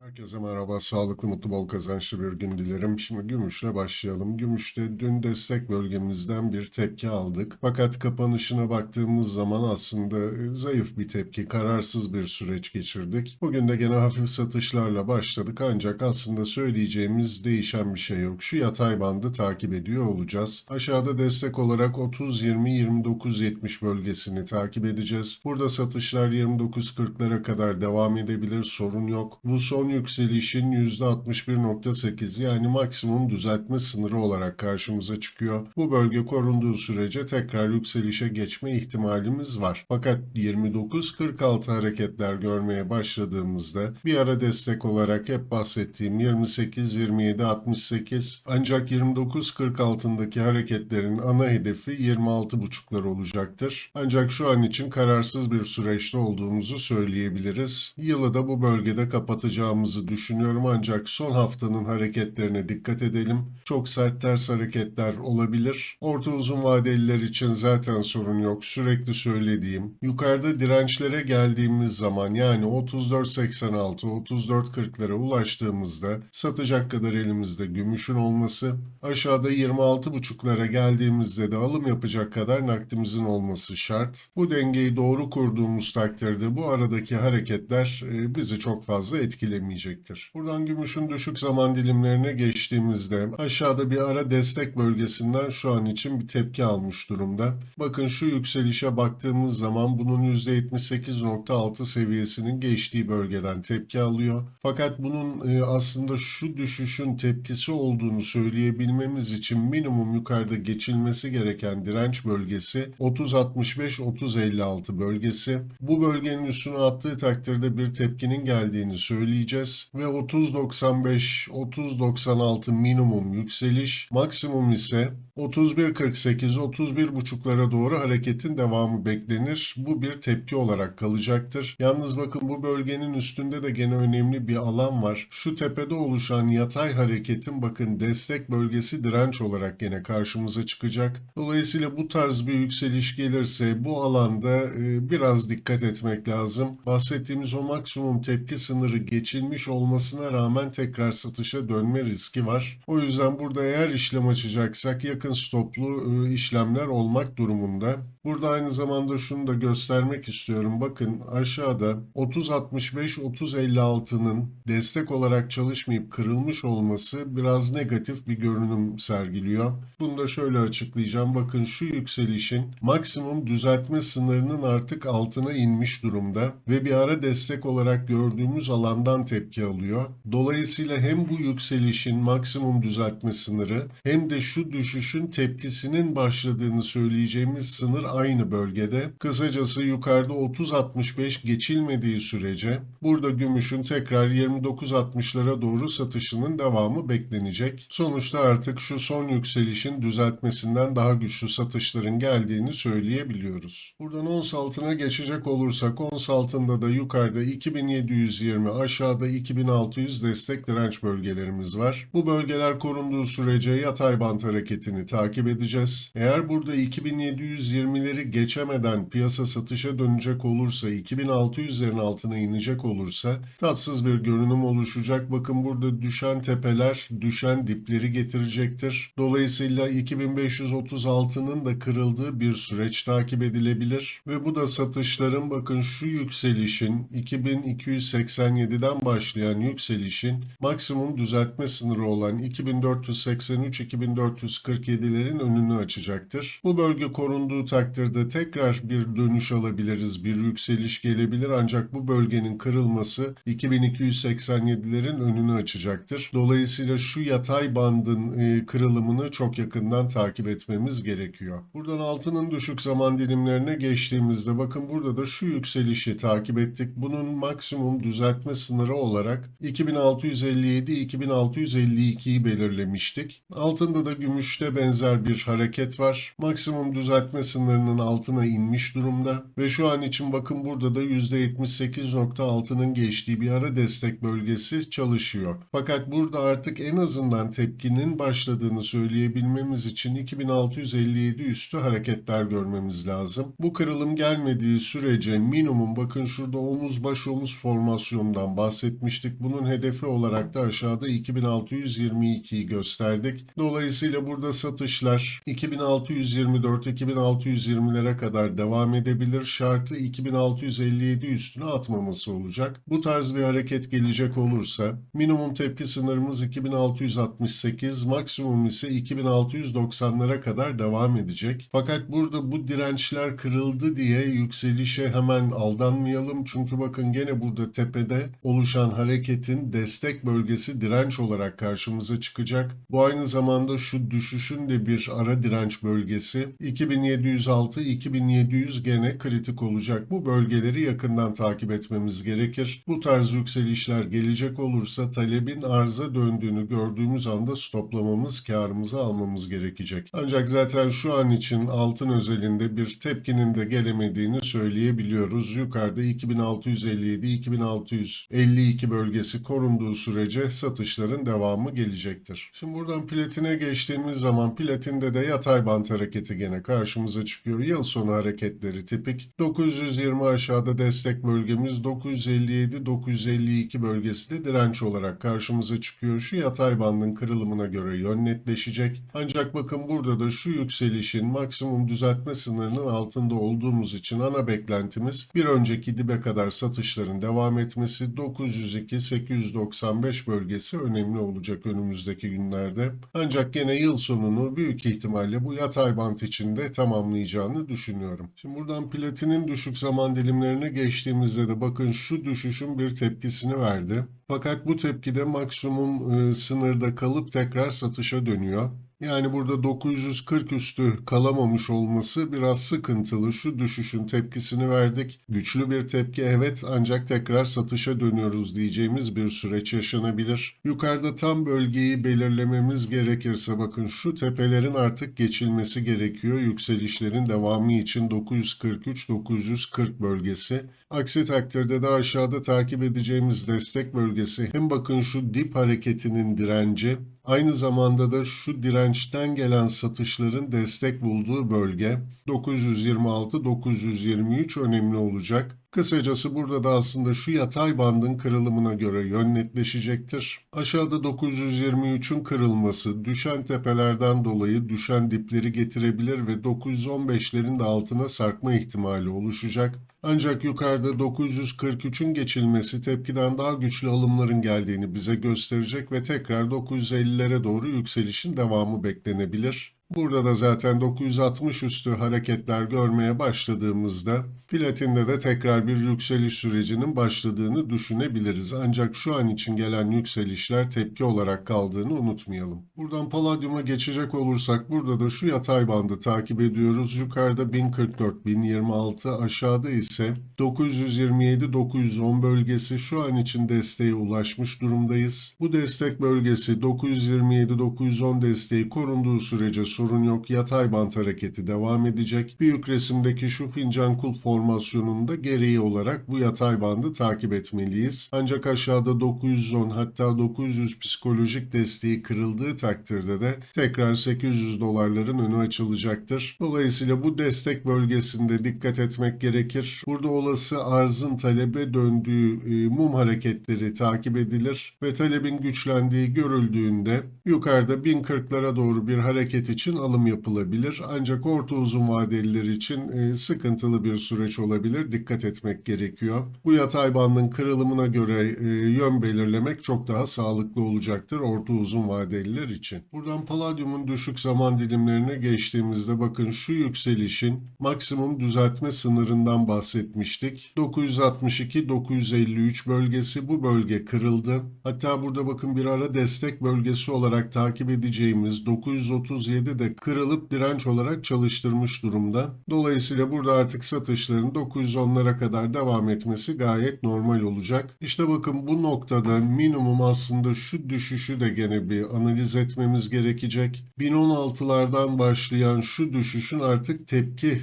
Herkese merhaba, sağlıklı, mutlu, bol kazançlı bir gün dilerim. Şimdi gümüşle başlayalım. Gümüşte dün destek bölgemizden bir tepki aldık. Fakat kapanışına baktığımız zaman aslında zayıf bir tepki, kararsız bir süreç geçirdik. Bugün de gene hafif satışlarla başladık ancak aslında söyleyeceğimiz değişen bir şey yok. Şu yatay bandı takip ediyor olacağız. Aşağıda destek olarak 30-20-29-70 bölgesini takip edeceğiz. Burada satışlar 29-40'lara kadar devam edebilir, sorun yok. Bu son yükselişin %61.8 yani maksimum düzeltme sınırı olarak karşımıza çıkıyor. Bu bölge korunduğu sürece tekrar yükselişe geçme ihtimalimiz var. Fakat 29-46 hareketler görmeye başladığımızda bir ara destek olarak hep bahsettiğim 28-27-68 ancak 29-40 altındaki hareketlerin ana hedefi 26.5'lar olacaktır. Ancak şu an için kararsız bir süreçte olduğumuzu söyleyebiliriz. Yılı da bu bölgede kapatacağımızı düşünüyorum ancak son haftanın hareketlerine dikkat edelim. Çok sert ters hareketler olabilir. Orta uzun vadeliler için zaten sorun yok. Sürekli söylediğim. Yukarıda dirençlere geldiğimiz zaman yani 34.86, 34.40'lara ulaştığımızda satacak kadar elimizde gümüşün olması, aşağıda 26.5'lara geldiğimizde de alım yapacak kadar nakdimizin olması şart. Bu dengeyi doğru kurduğumuz takdirde bu aradaki hareketler bizi çok fazla etkilemeyecektir. Buradan gümüşün düşük zaman dilimlerine geçtiğimizde aşağıda bir ara destek bölgesinden şu an için bir tepki almış durumda. Bakın şu yükselişe baktığımız zaman bunun %78.6 seviyesinin geçtiği bölgeden tepki alıyor. Fakat bunun aslında şu düşüşün tepkisi olduğunu söyleyebilmemiz için minimum yukarıda geçilmesi gereken direnç bölgesi 30.65-30.56 bölgesi. Bu bölgenin üstüne attığı takdirde bir tepkinin geldiğini söyleyeceğiz ve 30.95-30.96 minimum yükseliş, maksimum ise 31.48-31.5'lara doğru hareketin devamı beklenir. Bu bir tepki olarak kalacaktır. Yalnız bakın bu bölgenin üstünde de gene önemli bir alan var. Şu tepede oluşan yatay hareketin bakın destek bölgesi direnç olarak gene karşımıza çıkacak. Dolayısıyla bu tarz bir yükseliş gelirse bu alanda biraz dikkat etmek lazım. Bahsettiğimiz o maksimum tepki sınırı geçilmiş olmasına rağmen tekrar satışa dönme riski var. O yüzden burada eğer işlem açacaksak yakın stoplu işlemler olmak durumunda. Burada aynı zamanda şunu da göstermek istiyorum. Bakın aşağıda 30.65-30.56'nın destek olarak çalışmayıp kırılmış olması biraz negatif bir görünüm sergiliyor. Bunu da şöyle açıklayacağım. Bakın şu yükselişin maksimum düzeltme sınırının artık altına inmiş durumda ve bir ara destek olarak gördüğümüz alandan tepki alıyor. Dolayısıyla hem bu yükselişin maksimum düzeltme sınırı hem de şu düşüşün tepkisinin başladığını söyleyeceğimiz sınır aynı bölgede. Kısacası yukarıda 30.65 geçilmediği sürece burada gümüşün tekrar 29.60'lara doğru satışının devamı beklenecek. Sonuçta artık şu son yükselişin düzeltmesinden daha güçlü satışların geldiğini söyleyebiliyoruz. Buradan ons altına geçecek olursak ons altında da yukarıda 2720 aşağıda 2600 destek direnç bölgelerimiz var. Bu bölgeler korunduğu sürece yatay bant hareketini takip edeceğiz. Eğer burada 2720'leri geçemeden piyasa satışa dönecek olursa 2600'lerin altına inecek olursa tatsız bir görünüm oluşacak. Bakın burada düşen tepeler düşen dipleri getirecektir. Dolayısıyla 2536'nın da kırıldığı bir süreç takip edilebilir ve bu da satışların bakın şu yükselişin 2287'den başlayan yükselişin maksimum düzeltme sınırı olan 2483-2447'lerin önünü açacaktır. Bu bölge korunduğu takdirde tekrar bir dönüş alabiliriz, bir yükseliş gelebilir ancak bu bölgenin kırılması 2287'lerin önünü açacaktır. Dolayısıyla şu yatay bandın kırılımını çok yakından takip etmemiz gerekiyor. Buradan altının düşük zaman dilimlerine geçtiğimizde bakın burada da şu yükselişi takip ettik. Bunun maksimum düzeltme sınırı olarak 2657-2652'yi belirlemiştik. Altında da gümüşte benzer bir hareket var. Maksimum düzeltme sınırını sınırının altına inmiş durumda ve şu an için bakın burada da %78.6'nın geçtiği bir ara destek bölgesi çalışıyor. Fakat burada artık en azından tepkinin başladığını söyleyebilmemiz için 2657 üstü hareketler görmemiz lazım. Bu kırılım gelmediği sürece minimum bakın şurada omuz baş omuz formasyonundan bahsetmiştik. Bunun hedefi olarak da aşağıda 2622'yi gösterdik. Dolayısıyla burada satışlar 2624-2620'lere kadar devam edebilir. Şartı 2657 üstüne atmaması olacak. Bu tarz bir hareket gelecek olursa minimum tepki sınırımız 2668, maksimum ise 2690'lara kadar devam edecek. Fakat burada bu dirençler kırıldı diye yükselişe hemen aldanmayalım. Çünkü bakın gene burada tepede oluşan hareketin destek bölgesi direnç olarak karşımıza çıkacak. Bu aynı zamanda şu düşüşün de bir ara direnç bölgesi. 2706-2700 gene kritik olacak. Bu bölgeleri yakından takip etmemiz gerekir. Bu tarz yükselişler gelecek olursa talebin arza döndüğünü gördüğümüz anda stoplamamız, karımızı almamız gerekecek. Ancak zaten şu an için altın özelinde bir tepkinin de gelemediğini söyleyebiliyoruz. Yukarıda 2657-2652 bölgesi korunduğu sürece satışların devamı gelecektir. Şimdi buradan platine geçtiğimiz zaman platinde de yatay bant hareketi gene karşımıza çıkıyor. Yıl sonu hareketleri tipik. 920 aşağıda destek bölgemiz, 957-952 bölgesi de direnç olarak karşımıza çıkıyor. Şu yatay bandın kırılımına göre yön netleşecek. Ancak bakın burada da şu yükselişin maksimum düzeltme sınırının altında olduğumuz için ana beklentimiz bir önceki dibe kadar satışların devam etmesi. 902-895 bölgesi önemli olacak önümüzdeki günlerde. Ancak gene yıl sonunu büyük ihtimalle bu yatay bant içinde tamamlayacağını düşünüyorum. Şimdi buradan platinin düşük zaman dilimlerine geçtiğimizde de bakın şu düşüşün bir tepkisini verdi. Fakat bu tepkide maksimum sınırda kalıp tekrar satışa dönüyor. Yani burada 940 üstü kalamamış olması biraz sıkıntılı. Şu düşüşün tepkisini verdik. Güçlü bir tepki evet, ancak tekrar satışa dönüyoruz diyeceğimiz bir süreç yaşanabilir. Yukarıda tam bölgeyi belirlememiz gerekirse bakın şu tepelerin artık geçilmesi gerekiyor. Yükselişlerin devamı için 943-940 bölgesi. Aksi takdirde de aşağıda takip edeceğimiz destek bölgesi hem bakın şu dip hareketinin direnci, aynı zamanda da şu dirençten gelen satışların destek bulduğu bölge 926-923 önemli olacak. Kısacası burada da aslında şu yatay bandın kırılımına göre yön netleşecektir. Aşağıda 923'ün kırılması düşen tepelerden dolayı düşen dipleri getirebilir ve 915'lerin de altına sarkma ihtimali oluşacak. Ancak yukarıda 943'ün geçilmesi tepkiden daha güçlü alımların geldiğini bize gösterecek ve tekrar 950'lere doğru yükselişin devamı beklenebilir. Burada da zaten 960 üstü hareketler görmeye başladığımızda platinde de tekrar bir yükseliş sürecinin başladığını düşünebiliriz. Ancak şu an için gelen yükselişler tepki olarak kaldığını unutmayalım. Buradan paladyuma geçecek olursak burada da şu yatay bandı takip ediyoruz. Yukarıda 1044-1026, aşağıda ise 927-910 bölgesi şu an için desteğe ulaşmış durumdayız. Bu destek bölgesi 927-910 desteği korunduğu sürece sorun yok. Yatay bant hareketi devam edecek. Büyük resimdeki şu fincan kulp formasyonunda gereği olarak bu yatay bandı takip etmeliyiz. Ancak aşağıda 910 hatta 900 psikolojik desteği kırıldığı takdirde de tekrar 800 dolarların önü açılacaktır. Dolayısıyla bu destek bölgesinde dikkat etmek gerekir. Burada olası arzın talebe döndüğü mum hareketleri takip edilir ve talebin güçlendiği görüldüğünde yukarıda 1040'lara doğru bir hareket için alım yapılabilir. Ancak orta uzun vadeliler için sıkıntılı bir süreç olabilir. Dikkat etmek gerekiyor. Bu yatay bandın kırılımına göre yön belirlemek çok daha sağlıklı olacaktır orta uzun vadeliler için. Buradan paladyumun düşük zaman dilimlerine geçtiğimizde bakın şu yükselişin maksimum düzeltme sınırından bahsetmiştik. 962-953 bölgesi, bu bölge kırıldı. Hatta burada bakın bir ara destek bölgesi olarak takip edeceğimiz 937 bölgeleri de kırılıp direnç olarak çalıştırmış durumda. Dolayısıyla burada artık satışların 910'lara kadar devam etmesi gayet normal olacak. İşte bakın bu noktada minimum aslında şu düşüşü de gene bir analiz etmemiz gerekecek. 1016'lardan başlayan şu düşüşün artık tepki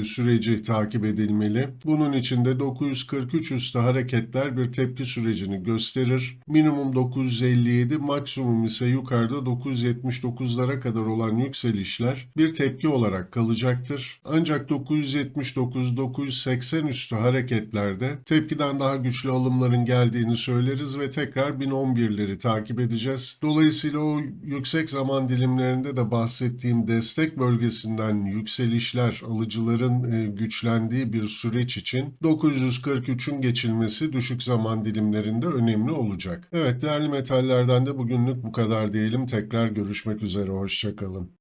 süreci takip edilmeli. Bunun için de 943 üstü hareketler bir tepki sürecini gösterir. Minimum 957, maksimum ise yukarıda 979'lara kadar olan yükselişler bir tepki olarak kalacaktır. Ancak 979-980 üstü hareketlerde tepkiden daha güçlü alımların geldiğini söyleriz ve tekrar 1011'leri takip edeceğiz. Dolayısıyla o yüksek zaman dilimlerinde de bahsettiğim destek bölgesinden yükselişler, alıcıların güçlendiği bir süreç için 943'ün geçilmesi düşük zaman dilimlerinde önemli olacak. Evet, değerli metallerden de bugünlük bu kadar diyelim. Tekrar görüşmek üzere, hoşça kalın.